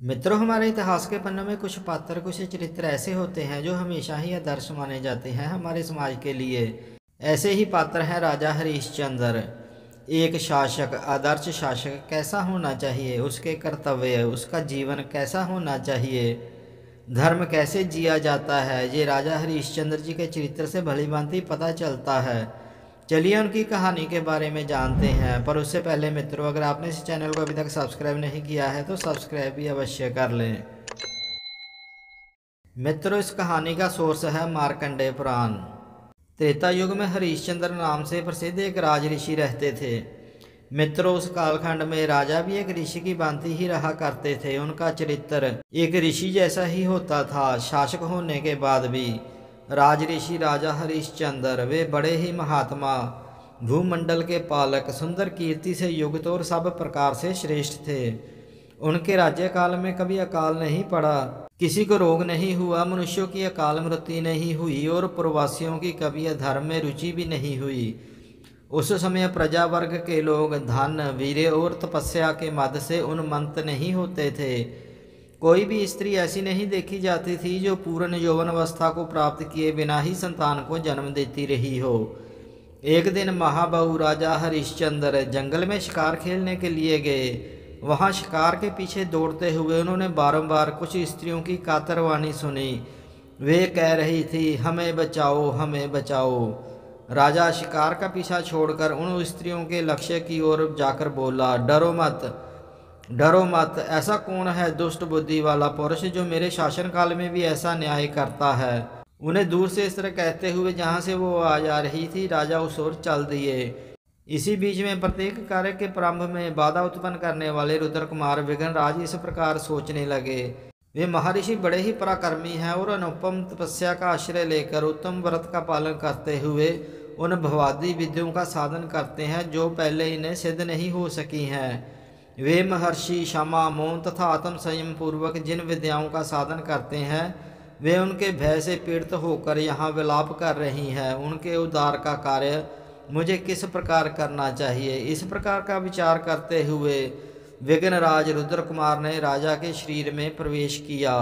मित्रों, हमारे इतिहास के पन्नों में कुछ पात्र, कुछ चरित्र ऐसे होते हैं जो हमेशा ही आदर्श माने जाते हैं हमारे समाज के लिए। ऐसे ही पात्र हैं राजा हरिश्चंद्र। एक शासक, आदर्श शासक कैसा होना चाहिए, उसके कर्तव्य, उसका जीवन कैसा होना चाहिए, धर्म कैसे जिया जाता है, ये राजा हरिश्चंद्र जी के चरित्र से भलीभांति पता चलता है। चलिए उनकी कहानी के बारे में जानते हैं। पर उससे पहले मित्रों, अगर आपने इस चैनल को अभी तक सब्सक्राइब नहीं किया है तो सब्सक्राइब भी अवश्य कर लें। मित्रों, इस कहानी का सोर्स है मार्कंडेय पुराण। त्रेता युग में हरिश्चंद्र नाम से प्रसिद्ध एक राज ऋषि रहते थे। मित्रों, उस कालखंड में राजा भी एक ऋषि की भांति ही रहा करते थे। उनका चरित्र एक ऋषि जैसा ही होता था। शासक होने के बाद भी राज ऋषि राजा हरिश्चंद्र वे बड़े ही महात्मा, भूमंडल के पालक, सुंदर कीर्ति से युक्त और सब प्रकार से श्रेष्ठ थे। उनके राज्यकाल में कभी अकाल नहीं पड़ा, किसी को रोग नहीं हुआ, मनुष्यों की अकाल मृत्यु नहीं हुई और प्रवासियों की कभी अधर्म में रुचि भी नहीं हुई। उस समय प्रजा वर्ग के लोग धन, वीर्य और तपस्या के मद से उन्मत्त नहीं होते थे। कोई भी स्त्री ऐसी नहीं देखी जाती थी जो पूर्ण यौवन अवस्था को प्राप्त किए बिना ही संतान को जन्म देती रही हो। एक दिन महाबाहु राजा हरिश्चंद्र जंगल में शिकार खेलने के लिए गए। वहां शिकार के पीछे दौड़ते हुए उन्होंने बारंबार कुछ स्त्रियों की कातरवाणी सुनी। वे कह रही थी, हमें बचाओ, हमें बचाओ। राजा शिकार का पीछा छोड़कर उन स्त्रियों के लक्ष्य की ओर जाकर बोला, डरो मत, डरो मत। ऐसा कौन है दुष्ट बुद्धि वाला पुरुष जो मेरे शासन काल में भी ऐसा न्याय करता है। उन्हें दूर से इस तरह कहते हुए जहाँ से वो आ जा रही थी, राजा उस ओर चल दिए। इसी बीच में प्रत्येक कार्य के प्रारंभ में बाधा उत्पन्न करने वाले रुद्र कुमार विघ्नराज इस प्रकार सोचने लगे, वे महर्षि बड़े ही पराक्रमी हैं और अनुपम तपस्या का आश्रय लेकर उत्तम व्रत का पालन करते हुए उन भवादी विद्यों का साधन करते हैं जो पहले इन्हें सिद्ध नहीं हो सकी हैं। वे महर्षि क्षमा, मौन तथा आत्म संयम पूर्वक जिन विद्याओं का साधन करते हैं, वे उनके भय से पीड़ित होकर यहाँ विलाप कर रही हैं। उनके उद्धार का कार्य मुझे किस प्रकार करना चाहिए, इस प्रकार का विचार करते हुए विघ्नराज रुद्र कुमार ने राजा के शरीर में प्रवेश किया।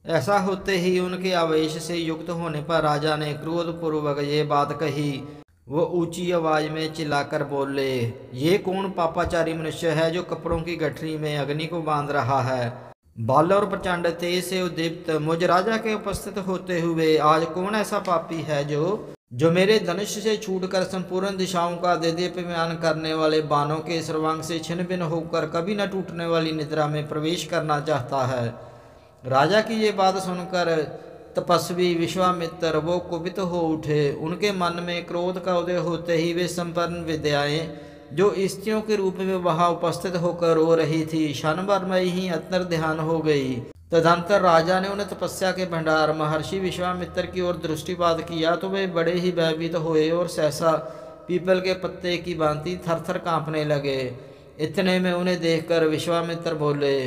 ऐसा होते ही उनके आवेश से युक्त होने पर राजा ने क्रोधपूर्वक ये बात कही। वो ऊंची आवाज में चिल्लाकर बोले, ये कौन पापाचारी मनुष्य है जो कपड़ों की गठरी में अग्नि को बांध रहा है। बाल और प्रचंड तेज से उद्दीप्त मुझ राजा के उपस्थित होते हुए आज कौन ऐसा पापी है जो मेरे धनुष से छूटकर संपूर्ण दिशाओं का देदीप्यमान करने वाले बाणों के सर्वांग से छिन्न भिन्न होकर कभी न टूटने वाली निद्रा में प्रवेश करना चाहता है। राजा की ये बात सुनकर तपस्वी विश्वामित्र वो कुपित हो उठे। उनके मन में क्रोध का उदय होते ही वे संपन्न विद्याएं जो स्त्रियों के रूप में वहां उपस्थित होकर रो रही थी, क्षण भर में ही अंतर ध्यान हो गई। तदंतर राजा ने उन्हें तपस्या के भंडार महर्षि विश्वामित्र की ओर दृष्टिपात किया तो वे बड़े ही भयभीत हुए और सहसा पीपल के पत्ते की भांति थर थर कांपने लगे। इतने में उन्हें देखकर विश्वामित्र बोले,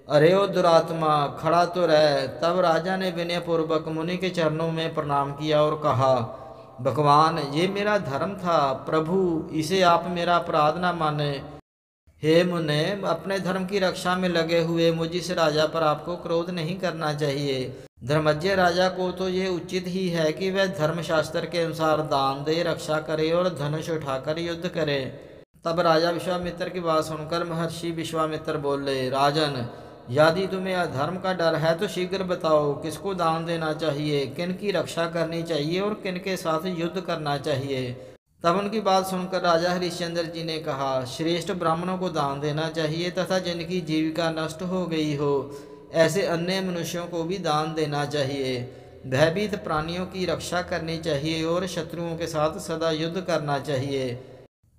अरे ओ दुरात्मा, खड़ा तो रह। तब राजा ने विनयपूर्वक मुनि के चरणों में प्रणाम किया और कहा, भगवान, ये मेरा धर्म था, प्रभु इसे आप मेरा अपराध न माने। हे मुने, अपने धर्म की रक्षा में लगे हुए मुझ इस राजा पर आपको क्रोध नहीं करना चाहिए। धर्मज्ञ राजा को तो ये उचित ही है कि वह धर्मशास्त्र के अनुसार दान दे, रक्षा करे और धनुष उठाकर युद्ध करे। तब राजा विश्वामित्र की बात सुनकर महर्षि विश्वामित्र बोले, राजन, यदि तुम्हें अधर्म का डर है तो शीघ्र बताओ, किसको दान देना चाहिए, किन की रक्षा करनी चाहिए और किन के साथ युद्ध करना चाहिए। तब उनकी बात सुनकर राजा हरिश्चंद्र जी ने कहा, श्रेष्ठ ब्राह्मणों को दान देना चाहिए तथा जिनकी जीविका नष्ट हो गई हो ऐसे अन्य मनुष्यों को भी दान देना चाहिए। भयभीत प्राणियों की रक्षा करनी चाहिए और शत्रुओं के साथ सदा युद्ध करना चाहिए।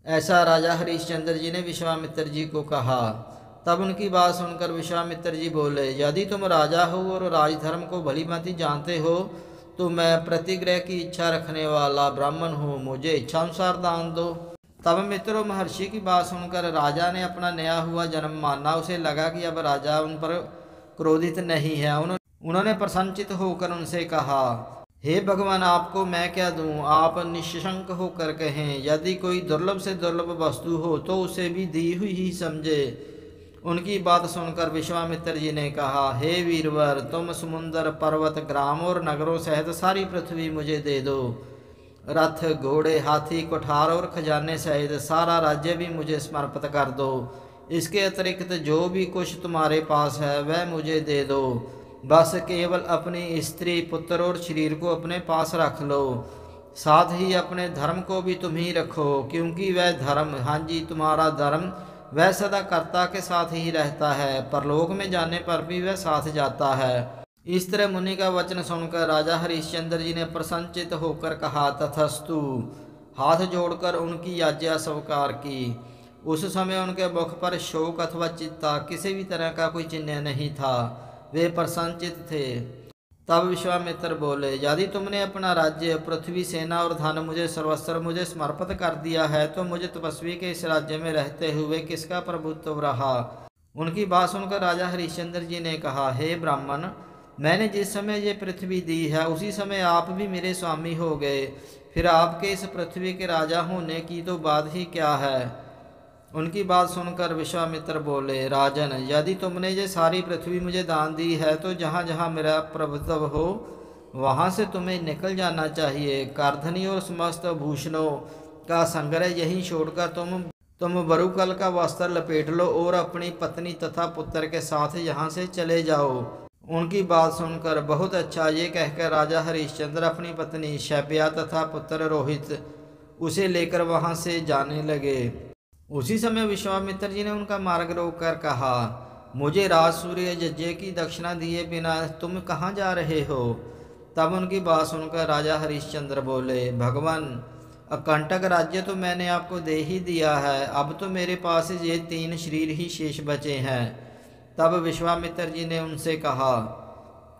ऐसा राजा हरिश्चंद्र जी ने विश्वामित्र जी को कहा। तब उनकी बात सुनकर विश्वामित्र जी बोले, यदि तुम राजा हो और राजधर्म को भली भांति जानते हो तो मैं प्रतिग्रह की इच्छा रखने वाला ब्राह्मण हूँ, मुझे इच्छा अनुसार दान दो। तब मित्रों, महर्षि की बात सुनकर राजा ने अपना नया हुआ जन्म माना। उसे लगा कि अब राजा उन पर क्रोधित नहीं है। उन्होंने प्रसन्नचित होकर उनसे कहा, हे भगवान, आपको मैं क्या दूं, आप निशंक होकर कहें। यदि कोई दुर्लभ से दुर्लभ वस्तु हो तो उसे भी दी हुई ही समझे। उनकी बात सुनकर विश्वामित्र जी ने कहा, हे वीरवर, तुम समुद्र, पर्वत, ग्राम और नगरों सहित सारी पृथ्वी मुझे दे दो। रथ, घोड़े, हाथी, कुठार और खजाने सहित सारा राज्य भी मुझे समर्पित कर दो। इसके अतिरिक्त जो भी कुछ तुम्हारे पास है वह मुझे दे दो। बस केवल अपनी स्त्री, पुत्र और शरीर को अपने पास रख लो। साथ ही अपने धर्म को भी तुम ही रखो, क्योंकि वह धर्म, हाँ जी, तुम्हारा धर्म वह सदा कर्ता के साथ ही रहता है, परलोक में जाने पर भी वह साथ जाता है। इस तरह मुनि का वचन सुनकर राजा हरिश्चंद्र जी ने प्रसन्नचित होकर कहा, तथस्तु। हाथ जोड़कर उनकी आज्ञा स्वीकार की। उस समय उनके मुख पर शोक अथवा चिंता किसी भी तरह का कोई चिन्ह नहीं था, वे प्रसन्नचित थे। तब विश्वामित्र बोले, यदि तुमने अपना राज्य, पृथ्वी, सेना और धन मुझे सर्वस्व मुझे समर्पित कर दिया है, तो मुझे तपस्वी के इस राज्य में रहते हुए किसका प्रभुत्व रहा। उनकी बात सुनकर राजा हरिश्चंद्र जी ने कहा, हे ब्राह्मण, मैंने जिस समय ये पृथ्वी दी है उसी समय आप भी मेरे स्वामी हो गए, फिर आपके इस पृथ्वी के राजा होने की तो बात ही क्या है। उनकी बात सुनकर विश्वामित्र बोले, राजन, यदि तुमने ये सारी पृथ्वी मुझे दान दी है तो जहाँ जहाँ मेरा प्रभुत्व हो वहाँ से तुम्हें निकल जाना चाहिए। कारधनी और समस्त भूषणों का संग्रह यहीं छोड़कर तुम बरुकल का वस्त्र लपेट लो और अपनी पत्नी तथा पुत्र के साथ यहाँ से चले जाओ। उनकी बात सुनकर बहुत अच्छा ये कहकर राजा हरिश्चंद्र अपनी पत्नी शैब्या तथा पुत्र रोहित उसे लेकर वहाँ से जाने लगे। उसी समय विश्वामित्र जी ने उनका मार्ग रोककर कहा, मुझे राज सूर्य यज्ञ की दक्षिणा दिए बिना तुम कहाँ जा रहे हो। तब उनकी बात सुनकर राजा हरिश्चंद्र बोले, भगवान, अकंटक राज्य तो मैंने आपको दे ही दिया है, अब तो मेरे पास ये 3 शरीर ही शेष बचे हैं। तब विश्वामित्र जी ने उनसे कहा,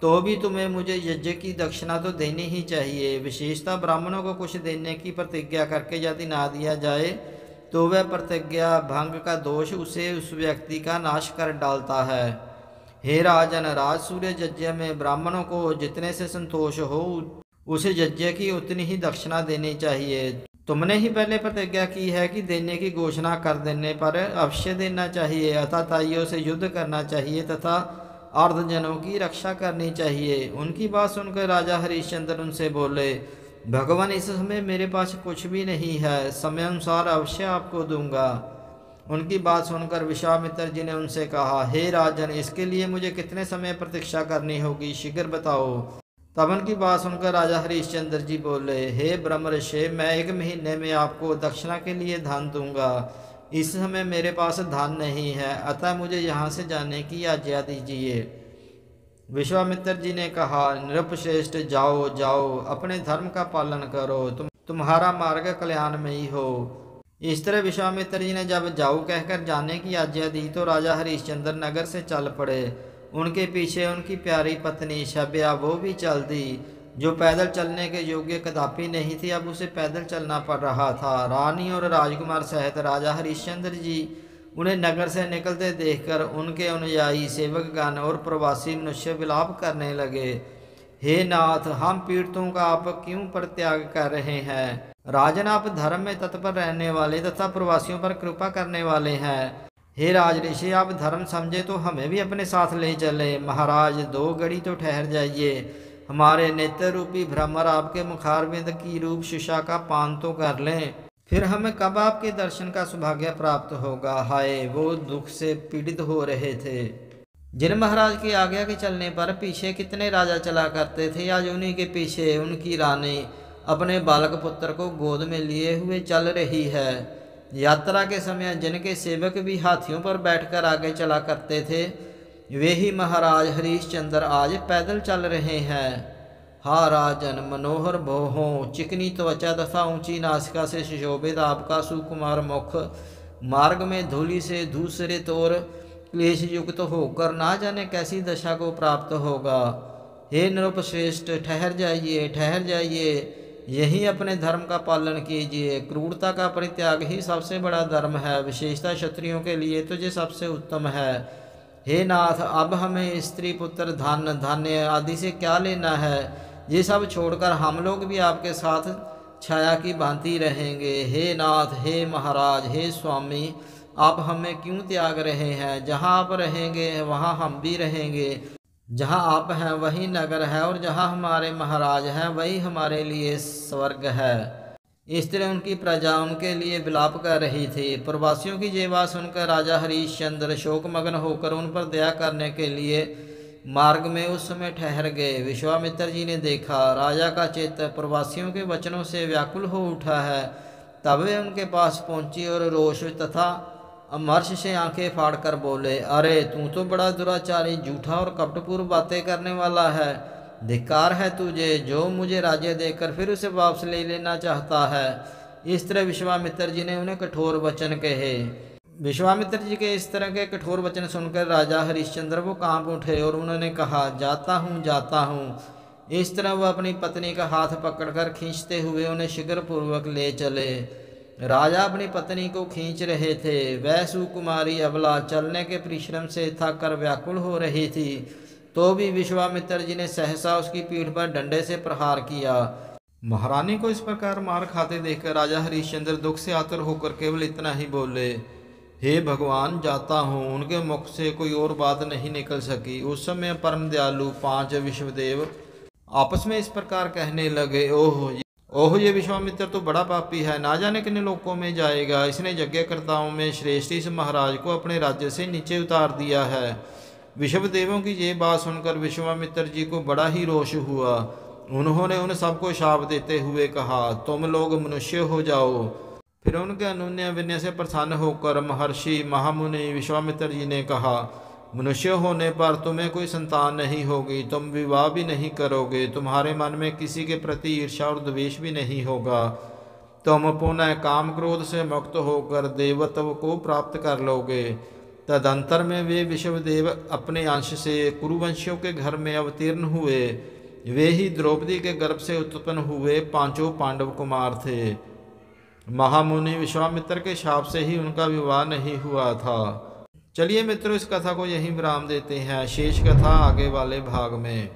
तो भी तुम्हें मुझे यज्ञ की दक्षिणा तो देनी ही चाहिए। विशेषतः ब्राह्मणों को कुछ देने की प्रतिज्ञा करके यदि ना दिया जाए तो वह प्रतिज्ञा भंग का दोष उसे उस व्यक्ति का नाश कर डालता है। हे राजन, राज सूर्य यज्ञ में ब्राह्मणों को जितने से संतोष हो उस यज्ञ की उतनी ही दक्षिणा देनी चाहिए। तुमने ही पहले प्रतिज्ञा की है कि देने की घोषणा कर देने पर अवश्य देना चाहिए, अताताइयों से युद्ध करना चाहिए तथा अर्धजनों की रक्षा करनी चाहिए। उनकी बात सुनकर राजा हरिश्चंद्र उनसे बोले, भगवान, इस समय मेरे पास कुछ भी नहीं है, समय अनुसार अवश्य आपको दूंगा। उनकी बात सुनकर विश्वामित्र जी ने उनसे कहा, हे राजन, इसके लिए मुझे कितने समय प्रतीक्षा करनी होगी, शीघ्र बताओ। तब उनकी बात सुनकर राजा हरिश्चंद्र जी बोले, हे ब्रह्मर्षि, मैं 1 महीने में आपको दक्षिणा के लिए धन दूंगा। इस समय मेरे पास धन नहीं है, अतः मुझे यहाँ से जाने की आज्ञा दीजिए। विश्वामित्र जी ने कहा, नृपश्रेष्ठ, जाओ जाओ, अपने धर्म का पालन करो, तुम्हारा मार्ग कल्याण में ही हो। इस तरह विश्वामित्र जी ने जब जाओ कहकर जाने की आज्ञा दी तो राजा हरिश्चंद्र नगर से चल पड़े। उनके पीछे उनकी प्यारी पत्नी शैब्या वो भी चल दी, जो पैदल चलने के योग्य कदापि नहीं थी, अब उसे पैदल चलना पड़ रहा था। रानी और राजकुमार सहित राजा हरिश्चंद्र जी उन्हें नगर से निकलते देखकर उनके अनुयायी, सेवकगण और प्रवासी मनुष्य विलाप करने लगे। हे नाथ, हम पीड़ितों का आप क्यों परित्याग कर रहे हैं। राजन, आप धर्म में तत्पर रहने वाले तथा प्रवासियों पर कृपा करने वाले हैं। हे राज ऋषि, आप धर्म समझे तो हमें भी अपने साथ ले चले। महाराज, 2 घड़ी तो ठहर जाइए, हमारे नेत्र रूपी भ्रमर आपके मुखारविंद की रूप शिशा का पान तो कर लें, फिर हमें कब आपके दर्शन का सौभाग्य प्राप्त होगा। हाय, वो दुख से पीड़ित हो रहे थे। जिन महाराज की आज्ञा के चलने पर पीछे कितने राजा चला करते थे, आज उन्हीं के पीछे उनकी रानी अपने बालक पुत्र को गोद में लिए हुए चल रही है। यात्रा के समय जिनके सेवक भी हाथियों पर बैठकर आगे चला करते थे, वे ही महाराज हरिश्चंद्र आज पैदल चल रहे हैं। हा राजन, मनोहर भौहों, चिकनी त्वचा तथा ऊंची नासिका से सुशोभित आपका सुकुमार मुख मार्ग में धूलि से दूसरे तौर क्लेश युक्त होकर ना जाने कैसी दशा को प्राप्त होगा। हे नृपश्रेष्ठ, ठहर जाइए, ठहर जाइए, यही अपने धर्म का पालन कीजिए। क्रूरता का परित्याग ही सबसे बड़ा धर्म है, विशेषतः क्षत्रियों के लिए तो ये सबसे उत्तम है। हे नाथ, अब हमें स्त्री, पुत्र, धन, धान्य आदि से क्या लेना है। ये सब छोड़कर हम लोग भी आपके साथ छाया की भांति रहेंगे। हे नाथ, हे महाराज, हे स्वामी, आप हमें क्यों त्याग रहे हैं? जहाँ आप रहेंगे वहाँ हम भी रहेंगे। जहाँ आप हैं वही नगर है, और जहाँ हमारे महाराज हैं वही हमारे लिए स्वर्ग है। इस तरह उनकी प्रजा उनके लिए विलाप कर रही थी। प्रवासियों की ये बात सुनकर राजा हरिश्चंद्र शोकमग्न होकर उन पर दया करने के लिए मार्ग में उस समय ठहर गए। विश्वामित्र जी ने देखा राजा का चित्त प्रवासियों के वचनों से व्याकुल हो उठा है। तब वे उनके पास पहुंची और रोष तथा अमर्ष से आंखें फाड़कर बोले, अरे तू तो बड़ा दुराचारी, झूठा और कपटपूर्व बातें करने वाला है। धिक्कार है तुझे, जो मुझे राज्य देकर फिर उसे वापस ले लेना चाहता है। इस तरह विश्वामित्र जी ने उन्हें कठोर वचन कहे। विश्वामित्र जी के इस तरह के कठोर वचन सुनकर राजा हरिश्चंद्र वो कांप उठे और उन्होंने कहा, जाता हूँ जाता हूँ। इस तरह वह अपनी पत्नी का हाथ पकड़कर खींचते हुए उन्हें शीघ्रपूर्वक ले चले। राजा अपनी पत्नी को खींच रहे थे। वह सुकुमारी अबला चलने के परिश्रम से थक कर व्याकुल हो रही थी, तो भी विश्वामित्र जी ने सहसा उसकी पीठ पर डंडे से प्रहार किया। महारानी को इस प्रकार मार खाते देखकर राजा हरिश्चंद्र दुख से आतुर होकर केवल इतना ही बोले, हे भगवान, जाता हूँ। उनके मुख से कोई और बात नहीं निकल सकी। उस समय परम दयालु 5 विश्वदेव आपस में इस प्रकार कहने लगे, ओह ये विश्वामित्र तो बड़ा पापी है, ना जाने कितने लोकों में जाएगा। इसने यज्ञकर्ताओं में श्रेष्ठ इस महाराज को अपने राज्य से नीचे उतार दिया है। विश्वदेवों की ये बात सुनकर विश्वामित्र जी को बड़ा ही रोष हुआ। उन्होंने उन सबको शाप देते हुए कहा, तुम लोग मनुष्य हो जाओ। फिर उनके अनुनय विनय से प्रसन्न होकर महर्षि महामुनि विश्वामित्र जी ने कहा, मनुष्य होने पर तुम्हें कोई संतान नहीं होगी, तुम विवाह भी नहीं करोगे, तुम्हारे मन में किसी के प्रति ईर्ष्या और द्वेष भी नहीं होगा, तुम पुनः काम क्रोध से मुक्त होकर देवत्व को प्राप्त कर लोगे। तदंतर में वे विश्वदेव अपने अंश से कुरुवंशियों के घर में अवतीर्ण हुए। वे ही द्रौपदी के गर्भ से उत्पन्न हुए 5 पांडव कुमार थे। महामुनि विश्वामित्र के शाप से ही उनका विवाह नहीं हुआ था। चलिए मित्रों, इस कथा को यहीं विराम देते हैं। शेष कथा आगे वाले भाग में।